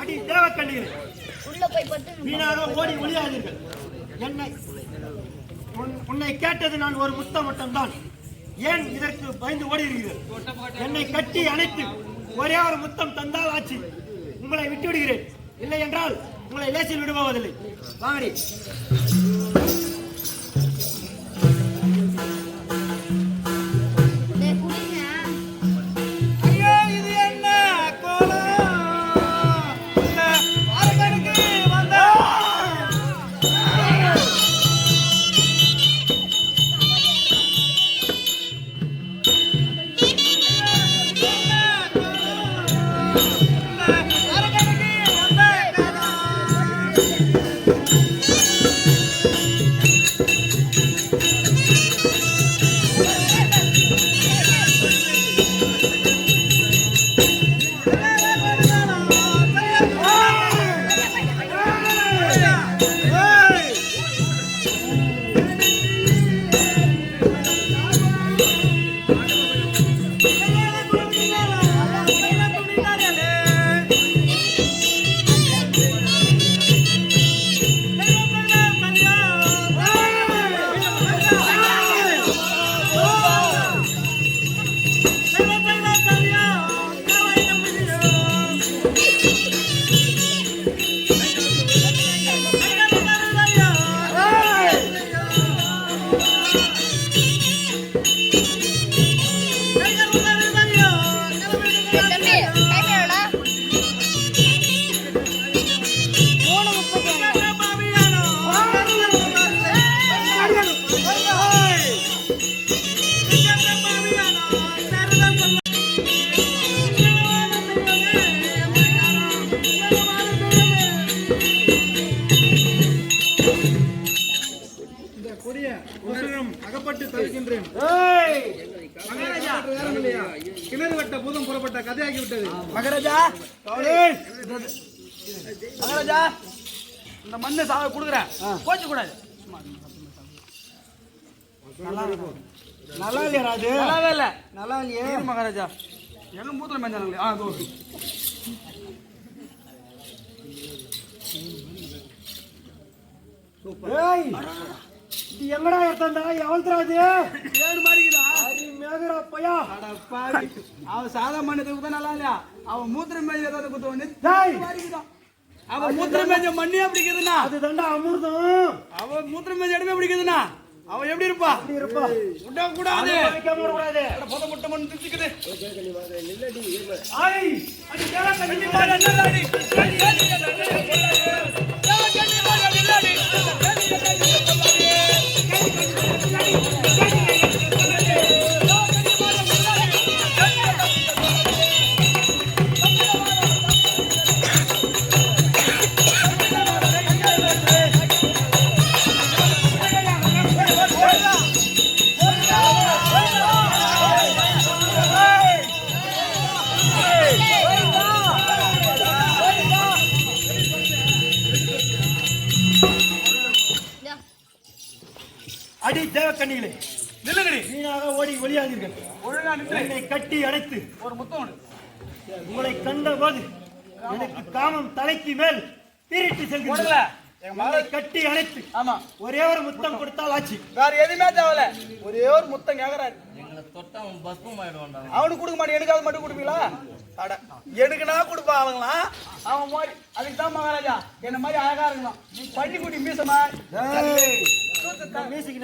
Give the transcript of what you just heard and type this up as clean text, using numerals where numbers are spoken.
அடி தேவக்கண்ணிகளே, வீணாக ஓடி ஒளியாதீர்கள். உன்னை கேட்டது நான் ஒரு முத்தம் மட்டும்தான். ஏன் இதற்கு பயந்து ஓடுகிறீர்கள்? என்னை கட்டி அணைத்து ஒரே ஒரு முத்தம் தந்தால் ஆச்சு. உங்களை விட்டு விடுகிறேன். இல்லை என்றால் உங்களை லேசில் விடுபவதில்லை. வாங்கடி. அகப்பட்டு தவிக்கின்றேன். கிணறு வட்ட பூதம் புறப்பட்ட கதையாகி விட்டது. மகாராஜா, மகாராஜா, இந்த மண்ணை சாக கொடுக்குறேன். போச்சு கூடாது. நல்லா இல்லையா ராஜு? நல்லாவே இல்ல. நல்லா இல்லையே மகாராஜா. எங்க மூத்திரம் மேஞ்சானுங்களே. எங்கடா எடுத்தா எவள்றாது ஏழு மாறிக்குதா? மேகரா பையா, அவன் சாதா மண்ணத்துக்கு தான் நல்லா இல்லையா? அவன் மூத்திரம் மேஞ்ச ஏதாவது குத்துவான். அவன் மூத்திரம் மேஞ்ச மண்ணே பிடிக்குதுன்னா அது தாண்டா அமிர்தம். அவன் மூத்திரம் மேஞ்ச இடமே பிடிக்குதுன்னா அவன் எப்படி இருப்பா? விட கூடாது, பொத முட்டை மண் திச்சுக்குது. அடி தேவக்கண்ணிகளே, நில்லுங்கடி. வீணாக ஓடி ஒளியாதீர்கள். ஒழுங்கா நின்று கட்டி அணைத்து ஒரு முத்தம். உங்களை கண்ட போது எனக்கு காமம் தலைக்கு மேல் பீரிட்டு செல்கிறது. கட்டி அணைத்து ஆமா ஒரே ஒரு முத்தம் கொடுத்தால் ஆச்சு. வேற எதுவுமே தேவையில்ல. ஒரே ஒரு முத்தம் கேக்குறாரு. அவனுக்கு கொடுக்க மாட்டேன். எனக்காவது மட்டும் கொடுப்பீங்களா? எனக்கு நான் கொடுப்பா ஆளுங்களா? அவன் மாதிரி அதுக்கு தான் மகாராஜா என்ன மாதிரி அழகா இருக்கலாம். பள்ளிக்குட்டி மீசமா மீசிக்கு